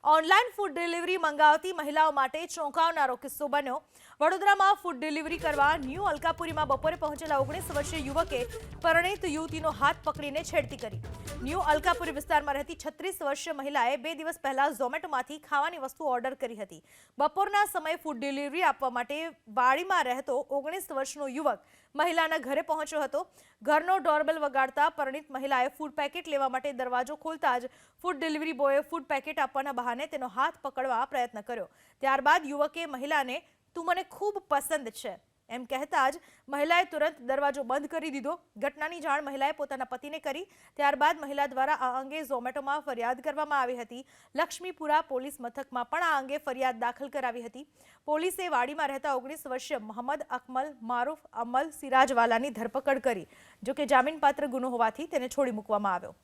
Online food delivery મંગાવતી મહિલાઓ માટે ચોંકાવનારો કિસ્સો બન્યો। વડોદરામાં ફૂડ ડિલિવરી કરવા ન્યૂ અલકાપુરીમાં બપોરે પહોંચેલા 19 વર્ષીય યુવકે પરિણીત યુવતીનો હાથ પકડીને છેડતી કરી। ન્યૂ અલકાપુરી વિસ્તારમાં રહેતી 36 વર્ષીય મહિલાએ 2 દિવસ પહેલા ઝોમેટોમાંથી ખાવાની વસ્તુ ઓર્ડર કરી હતી। બપોરના સમયે ફૂડ ડિલિવરી આપવા માટે વાડીમાં રહેતો 19 વર્ષનો યુવક મહિલાના ઘરે પહોંચ્યો હતો। ઘરનો ડોરબેલ વગાડતા પરિણીત મહિલાએ ફૂડ પેકેટ લેવા માટે દરવાજો ખોલતા જ ફૂડ ડિલિવરી બોયે ફૂડ પેકેટ આપવાના બહાને તેનો હાથ પકડવા પ્રયત્ન કર્યો। ત્યારબાદ યુવકે મહિલાને તું મને ખૂબ પસંદ છે એમ કહેતા જ મહિલાએ તુરંત દરવાજો બંધ કરી દીધો। ઘટનાની જાણ મહિલાએ પોતાના પતિને કરી। ત્યારબાદ મહિલા દ્વારા આ અંગે ઝોમેટોમાં ફરિયાદ કરવામાં આવી હતી। લક્ષ્મીપુરા પોલીસ મથકમાં પણ આ અંગે ફરિયાદ દાખલ કરાવી હતી। પોલીસે વાડીમાં રહેતા 19 વર્ષીય મોહમ્મદ અકમલ મારૂફ અમલ સિરાજવાલાની ધરપકડ કરી, જો કે જામીનપાત્ર ગુનો હોવાથી તેને છોડી મૂકવામાં આવ્યો।